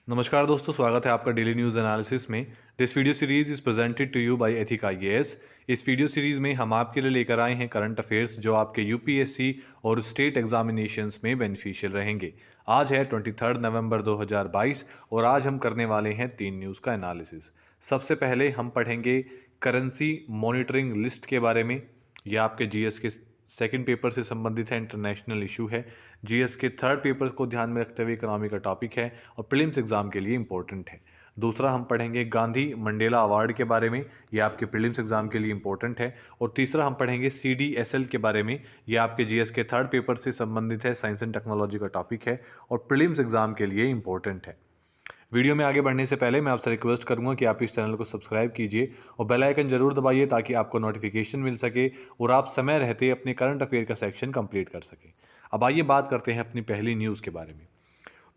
नमस्कार दोस्तों, स्वागत है आपका डेली न्यूज़ एनालिसिस में। This video series is presented to you by Ethic IAS. इस वीडियो सीरीज में हम आपके लिए लेकर आए हैं करंट अफेयर्स जो आपके यूपीएससी और स्टेट एग्जामिनेशंस में बेनिफिशियल रहेंगे। आज है 23 नवंबर 2022 और आज हम करने वाले हैं 3 न्यूज़ का एनालिसिस। सबसे पहले हम पढ़ेंगे करेंसी मॉनिटरिंग लिस्ट के बारे में। यह आपके जीएस के सेकंड पेपर से संबंधित है, इंटरनेशनल इशू है। जीएस के थर्ड पेपर को ध्यान में रखते हुए इकोनॉमी का टॉपिक है और प्रीलिम्स एग्जाम के लिए इंपॉर्टेंट है। दूसरा हम पढ़ेंगे गांधी मंडेला अवार्ड के बारे में, ये आपके प्रीलिम्स एग्जाम के लिए इंपॉर्टेंट है। और तीसरा हम पढ़ेंगे सीडीएसएल के बारे में, ये आपके जीएस के थर्ड पेपर से संबंधित है, साइंस एंड टेक्नोलॉजी का टॉपिक है और प्रीलिम्स एग्जाम के लिए इंपॉर्टेंट है। वीडियो में आगे बढ़ने से पहले मैं आपसे रिक्वेस्ट करूंगा कि आप इस चैनल को सब्सक्राइब कीजिए और बेल आइकन जरूर दबाइए ताकि आपको नोटिफिकेशन मिल सके और आप समय रहते अपने करंट अफेयर का सेक्शन कंप्लीट कर सकें। अब आइए बात करते हैं अपनी पहली न्यूज़ के बारे में।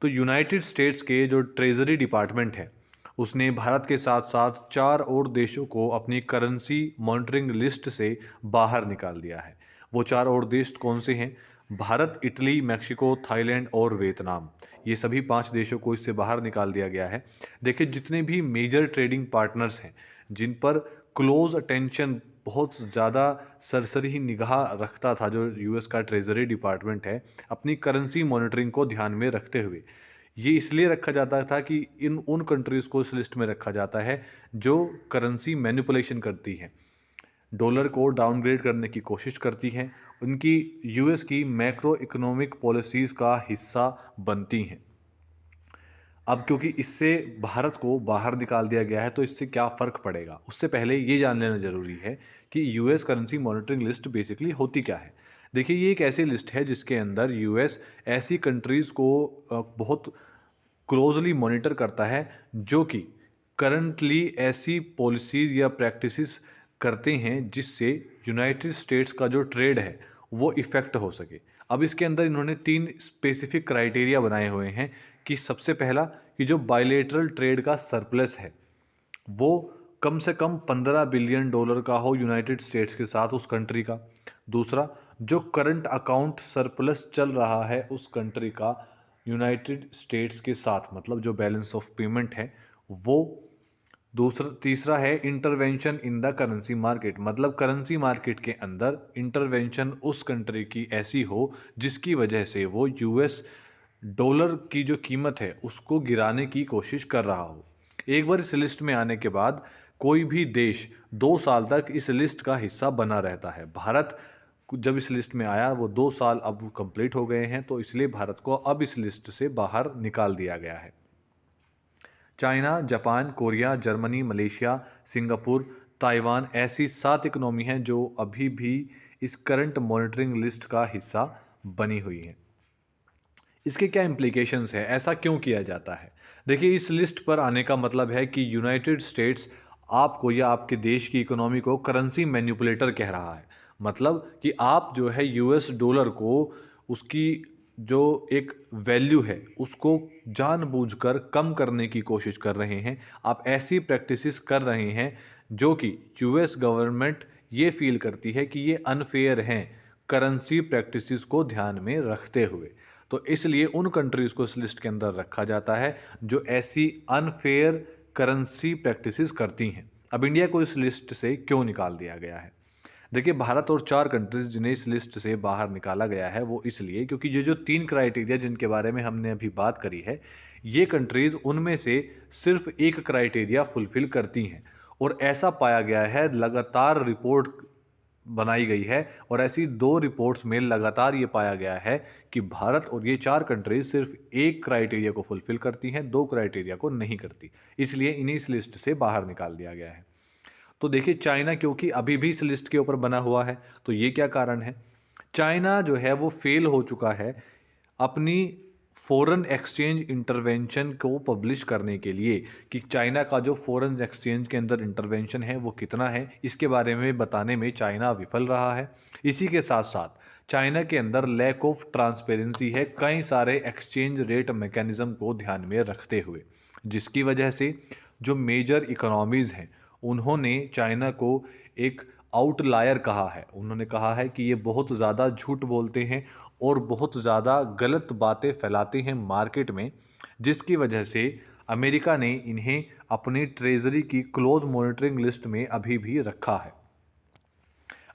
तो यूनाइटेड स्टेट्स के जो ट्रेजरी डिपार्टमेंट है उसने भारत के साथ साथ 4 और देशों को अपनी करेंसी मॉनिटरिंग लिस्ट से बाहर निकाल दिया है। वो 4 और देश कौन से हैं? भारत, इटली, मेक्सिको, थाईलैंड और वियतनाम। ये सभी 5 देशों को इससे बाहर निकाल दिया गया है। देखिए, जितने भी मेजर ट्रेडिंग पार्टनर्स हैं जिन पर क्लोज अटेंशन, बहुत ज़्यादा सरसरी निगाह रखता था जो यूएस का ट्रेजरी डिपार्टमेंट है, अपनी करेंसी मॉनिटरिंग को ध्यान में रखते हुए, ये इसलिए रखा जाता था कि इन उन कंट्रीज़ को इस लिस्ट में रखा जाता है जो करेंसी मैनिपुलेशन करती हैं, डॉलर को डाउनग्रेड करने की कोशिश करती हैं, उनकी यूएस की मैक्रो इकोनॉमिक पॉलिसीज़ का हिस्सा बनती हैं। अब क्योंकि इससे भारत को बाहर निकाल दिया गया है तो इससे क्या फ़र्क पड़ेगा, उससे पहले ये जान लेना ज़रूरी है कि US currency monitoring list basically होती क्या है। देखिए, ये एक ऐसी लिस्ट है जिसके अंदर यूएस ऐसी कंट्रीज़ को बहुत क्लोजली मॉनिटर करता है जो कि करंटली ऐसी पॉलिसीज़ या प्रैक्टिसेस करते हैं जिससे यूनाइटेड स्टेट्स का जो ट्रेड है वो इफ़ेक्ट हो सके। अब इसके अंदर इन्होंने 3 स्पेसिफिक क्राइटेरिया बनाए हुए हैं कि सबसे पहला कि जो बायलेटरल ट्रेड का सरप्लस है वो कम से कम $15 बिलियन का हो यूनाइटेड स्टेट्स के साथ उस कंट्री का। दूसरा, जो करंट अकाउंट सरप्लस चल रहा है उस कंट्री का यूनाइटेड स्टेट्स के साथ, मतलब जो बैलेंस ऑफ पेमेंट है वो। दूसरा तीसरा है intervention in the currency market, मतलब करेंसी मार्केट के अंदर इंटरवेंशन उस कंट्री की ऐसी हो जिसकी वजह से वो यूएस डॉलर की जो कीमत है उसको गिराने की कोशिश कर रहा हो। एक बार इस लिस्ट में आने के बाद कोई भी देश 2 साल तक इस लिस्ट का हिस्सा बना रहता है। भारत जब इस लिस्ट में आया वो 2 साल अब कंप्लीट हो गए हैं, तो इसलिए भारत को अब इस लिस्ट से बाहर निकाल दिया गया है। China, Japan, Korea, Germany, Malaysia, Singapore, Taiwan ऐसी 7 इकोनॉमी हैं जो अभी भी इस करंट मॉनिटरिंग लिस्ट का हिस्सा बनी हुई हैं। इसके क्या इम्प्लीकेशंस है, ऐसा क्यों किया जाता है? देखिए, इस लिस्ट पर आने का मतलब है कि यूनाइटेड स्टेट्स आपको या आपके देश की इकोनॉमी को करेंसी मैनिपुलेटर कह रहा है। मतलब कि आप जो है यूएस डॉलर को, उसकी जो एक वैल्यू है उसको जानबूझकर कम करने की कोशिश कर रहे हैं। आप ऐसी प्रैक्टिसेस कर रहे हैं जो कि यूएस गवर्नमेंट ये फील करती है कि ये अनफेयर हैं, करेंसी प्रैक्टिसेस को ध्यान में रखते हुए। तो इसलिए उन कंट्रीज़ को इस लिस्ट के अंदर रखा जाता है जो ऐसी अनफेयर करेंसी प्रैक्टिसेस करती हैं। अब इंडिया को इस लिस्ट से क्यों निकाल दिया गया है? देखिए, भारत और 4 कंट्रीज़ जिन्हें इस लिस्ट से बाहर निकाला गया है वो इसलिए क्योंकि ये जो 3 क्राइटेरिया जिनके बारे में हमने अभी बात करी है, ये कंट्रीज़ उनमें से सिर्फ एक क्राइटेरिया फुलफ़िल करती हैं। और ऐसा पाया गया है, लगातार रिपोर्ट बनाई गई है और ऐसी 2 रिपोर्ट्स में लगातार ये पाया गया है कि भारत और ये 4 कंट्रीज़ सिर्फ एक क्राइटेरिया को फुलफ़िल करती हैं, 2 क्राइटेरिया को नहीं करती। इसलिए इन्हें इस लिस्ट से बाहर निकाल दिया गया है। तो देखिए, चाइना क्योंकि अभी भी इस लिस्ट के ऊपर बना हुआ है, तो ये क्या कारण है? चाइना जो है वो फेल हो चुका है अपनी फॉरेन एक्सचेंज इंटरवेंशन को पब्लिश करने के लिए, कि चाइना का जो फॉरेन एक्सचेंज के अंदर इंटरवेंशन है वो कितना है, इसके बारे में बताने में चाइना विफल रहा है। इसी के साथ साथ चाइना के अंदर लैक ऑफ ट्रांसपेरेंसी है कई सारे एक्सचेंज रेट मैकेनिज़्म को ध्यान में रखते हुए, जिसकी वजह से जो मेजर इकोनॉमीज़ हैं उन्होंने चाइना को एक आउटलायर कहा है। उन्होंने कहा है कि ये बहुत ज़्यादा झूठ बोलते हैं और बहुत ज़्यादा गलत बातें फैलाते हैं मार्केट में, जिसकी वजह से अमेरिका ने इन्हें अपनी ट्रेजरी की क्लोज मॉनिटरिंग लिस्ट में अभी भी रखा है।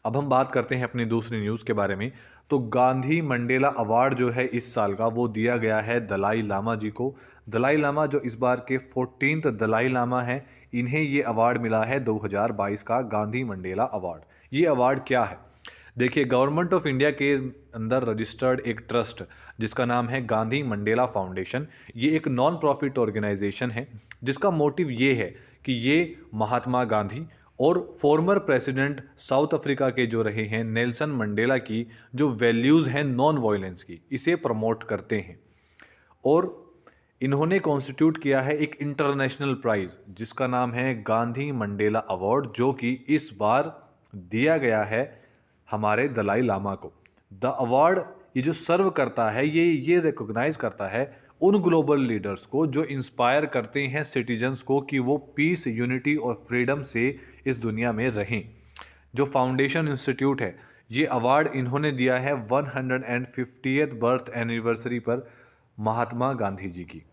अब हम बात करते हैं अपनी दूसरी न्यूज़ के बारे में। तो गांधी मंडेला अवार्ड जो है इस साल का, वो दिया गया है दलाई लामा जी को। दलाई लामा जो इस बार के 14th दलाई लामा हैं, इन्हें ये अवार्ड मिला है 2022 का गांधी मंडेला अवार्ड। ये अवार्ड क्या है? देखिए, गवर्नमेंट ऑफ इंडिया के अंदर रजिस्टर्ड एक ट्रस्ट जिसका नाम है गांधी मंडेला फाउंडेशन, ये एक नॉन प्रॉफिट ऑर्गेनाइजेशन है जिसका मोटिव ये है कि ये महात्मा गांधी और फॉर्मर प्रेसिडेंट साउथ अफ्रीका के जो रहे हैं नेल्सन मंडेला की जो वैल्यूज़ हैं नॉन वायलेंस की, इसे प्रमोट करते हैं। और इन्होंने कॉन्स्टिट्यूट किया है एक इंटरनेशनल प्राइज़ जिसका नाम है गांधी मंडेला अवार्ड, जो कि इस बार दिया गया है हमारे दलाई लामा को। द अवार्ड ये जो सर्व करता है, ये रिकॉग्नाइज करता है उन ग्लोबल लीडर्स को जो इंस्पायर करते हैं सिटीजन्स को कि वो पीस, यूनिटी और फ्रीडम से इस दुनिया में रहें। जो फाउंडेशन इंस्टीट्यूट है, ये अवार्ड इन्होंने दिया है 150th बर्थ एनिवर्सरी पर महात्मा गांधी जी की।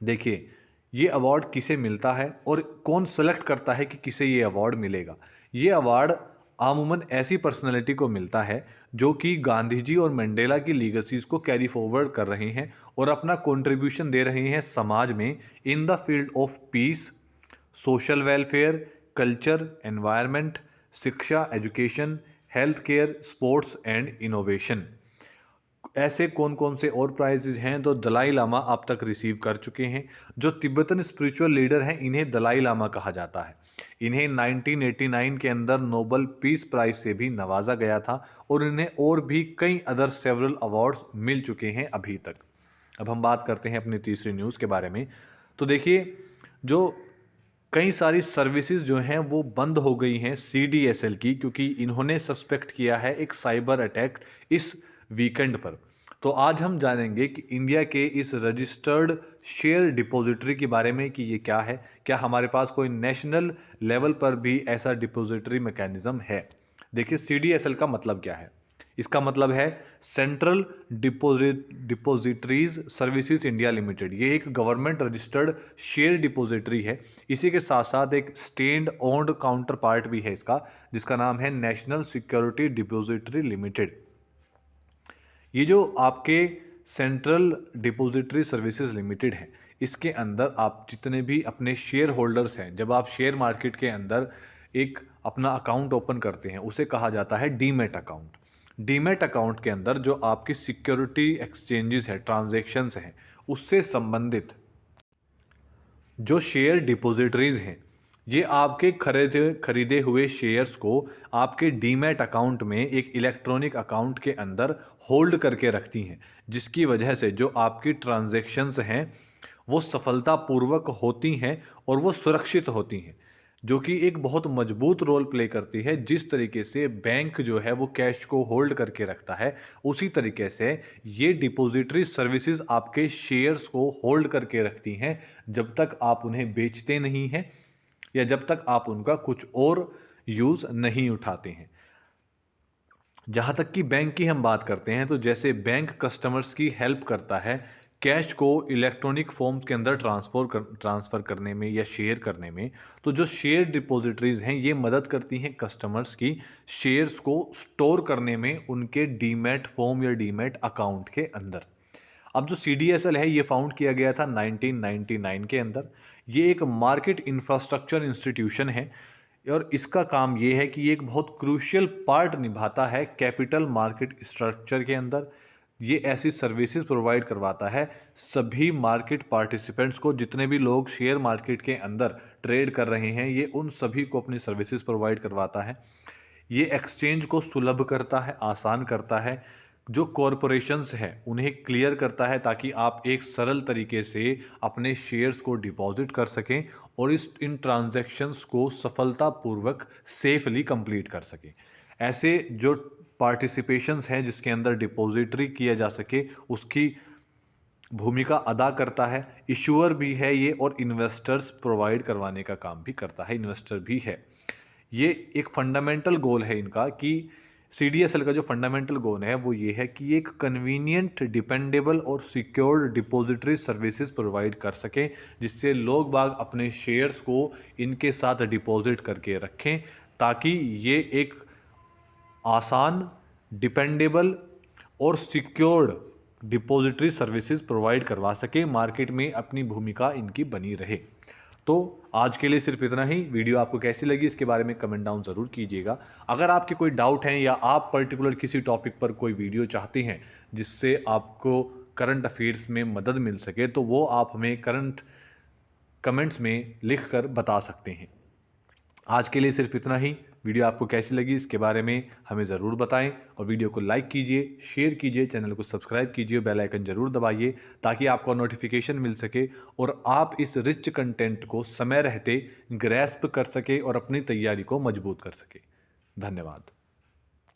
देखिए, ये अवार्ड किसे मिलता है और कौन सेलेक्ट करता है कि किसे ये अवार्ड मिलेगा। ये अवार्ड आमूमन ऐसी पर्सनैलिटी को मिलता है जो कि गांधी जी और मंडेला की लीगेसीज को कैरी फॉरवर्ड कर रहे हैं और अपना कंट्रीब्यूशन दे रहे हैं समाज में in the field of peace, social welfare, culture, environment, शिक्षा, education, health care, sports and innovation. ऐसे कौन कौन से और प्राइजेज हैं तो दलाई लामा अब तक रिसीव कर चुके हैं। जो तिब्बतन स्पिरिचुअल लीडर हैं, इन्हें दलाई लामा कहा जाता है। इन्हें 1989 के अंदर नोबल पीस प्राइज से भी नवाजा गया था और इन्हें और भी कई अदर सेवरल अवार्ड्स मिल चुके हैं अभी तक। अब हम बात करते हैं अपनी तीसरी न्यूज़ के बारे में। तो देखिए, जो कई सारी सर्विसेज जो हैं वो बंद हो गई हैं CDSL की, क्योंकि इन्होंने सस्पेक्ट किया है एक साइबर अटैक इस वीकेंड पर। तो आज हम जानेंगे कि इंडिया के इस रजिस्टर्ड शेयर डिपॉजिटरी के बारे में कि ये क्या है, क्या हमारे पास कोई नेशनल लेवल पर भी ऐसा डिपॉजिटरी मैकेनिज्म है। देखिए, CDSL का मतलब क्या है? इसका मतलब है central depositories services India limited. ये एक गवर्नमेंट रजिस्टर्ड शेयर डिपॉजिटरी है। इसी के साथ साथ एक स्टेट ओन्ड काउंटर पार्ट भी है इसका, जिसका नाम है नेशनल सिक्योरिटी डिपॉजिटरी लिमिटेड। ये जो आपके सेंट्रल डिपॉजिटरी सर्विसेज लिमिटेड है, इसके अंदर आप जितने भी अपने शेयर होल्डर्स हैं, जब आप शेयर मार्केट के अंदर एक अपना अकाउंट ओपन करते हैं, उसे कहा जाता है डीमैट अकाउंट। डीमैट अकाउंट के अंदर जो आपकी सिक्योरिटी एक्सचेंजेस है, ट्रांजैक्शंस हैं, उससे संबंधित जो शेयर डिपॉजिटरीज हैं, ये आपके खरीदे हुए शेयर्स को आपके डीमैट अकाउंट में एक इलेक्ट्रॉनिक अकाउंट के अंदर होल्ड करके रखती हैं, जिसकी वजह से जो आपकी ट्रांजैक्शंस हैं वो सफलतापूर्वक होती हैं और वो सुरक्षित होती हैं, जो कि एक बहुत मजबूत रोल प्ले करती है। जिस तरीके से बैंक जो है वो कैश को होल्ड करके रखता है, उसी तरीके से ये डिपॉजिटरी सर्विसेज आपके शेयर्स को होल्ड करके रखती हैं जब तक आप उन्हें बेचते नहीं हैं या जब तक आप उनका कुछ और यूज़ नहीं उठाते हैं। जहाँ तक कि बैंक की हम बात करते हैं, तो जैसे बैंक कस्टमर्स की हेल्प करता है कैश को इलेक्ट्रॉनिक फॉर्म के अंदर ट्रांसफ़र करने में या शेयर करने में, तो जो शेयर डिपॉजिटरीज हैं ये मदद करती हैं कस्टमर्स की शेयर्स को स्टोर करने में उनके डीमैट फॉर्म या डीमैट अकाउंट के अंदर। अब जो CDSL है ये फाउंड किया गया था 1999 के अंदर। ये एक मार्केट इंफ्रास्ट्रक्चर इंस्टीट्यूशन है और इसका काम ये है कि ये एक बहुत क्रूशियल पार्ट निभाता है कैपिटल मार्केट स्ट्रक्चर के अंदर। ये ऐसी सर्विसेज प्रोवाइड करवाता है सभी मार्केट पार्टिसिपेंट्स को, जितने भी लोग शेयर मार्केट के अंदर ट्रेड कर रहे हैं, ये उन सभी को अपनी सर्विसेज प्रोवाइड करवाता है। ये एक्सचेंज को सुलभ करता है, आसान करता है। जो कॉरपोरेशंस हैं उन्हें क्लियर करता है ताकि आप एक सरल तरीके से अपने शेयर्स को डिपॉजिट कर सकें और इन ट्रांजैक्शंस को सफलतापूर्वक सेफली कंप्लीट कर सकें। ऐसे जो पार्टिसिपेशंस हैं जिसके अंदर डिपॉजिटरी किया जा सके, उसकी भूमिका अदा करता है। इशूअर भी है ये और इन्वेस्टर्स प्रोवाइड करवाने का काम भी करता है, इन्वेस्टर भी है। ये एक फंडामेंटल गोल है इनका कि CDSL का जो फंडामेंटल गोल है वो ये है कि एक कन्वीनियंट, डिपेंडेबल और सिक्योर्ड डिपॉजिटरी सर्विसेज प्रोवाइड कर सकें, जिससे लोग बाग अपने शेयर्स को इनके साथ डिपॉजिट करके रखें, ताकि ये एक आसान, डिपेंडेबल और सिक्योर्ड डिपॉजिटरी सर्विसेज प्रोवाइड करवा सके, मार्केट में अपनी भूमिका इनकी बनी रहे। तो आज के लिए सिर्फ इतना ही। वीडियो आपको कैसी लगी इसके बारे में कमेंट डाउन ज़रूर कीजिएगा। अगर आपके कोई डाउट हैं या आप पर्टिकुलर किसी टॉपिक पर कोई वीडियो चाहते हैं जिससे आपको करंट अफेयर्स में मदद मिल सके, तो वो आप हमें करंट कमेंट्स में लिख कर बता सकते हैं। आज के लिए सिर्फ इतना ही। वीडियो आपको कैसी लगी इसके बारे में हमें ज़रूर बताएं और वीडियो को लाइक कीजिए, शेयर कीजिए, चैनल को सब्सक्राइब कीजिए, बेल आइकन ज़रूर दबाइए ताकि आपको नोटिफिकेशन मिल सके और आप इस रिच कंटेंट को समय रहते ग्रैस्प कर सके और अपनी तैयारी को मजबूत कर सके। धन्यवाद।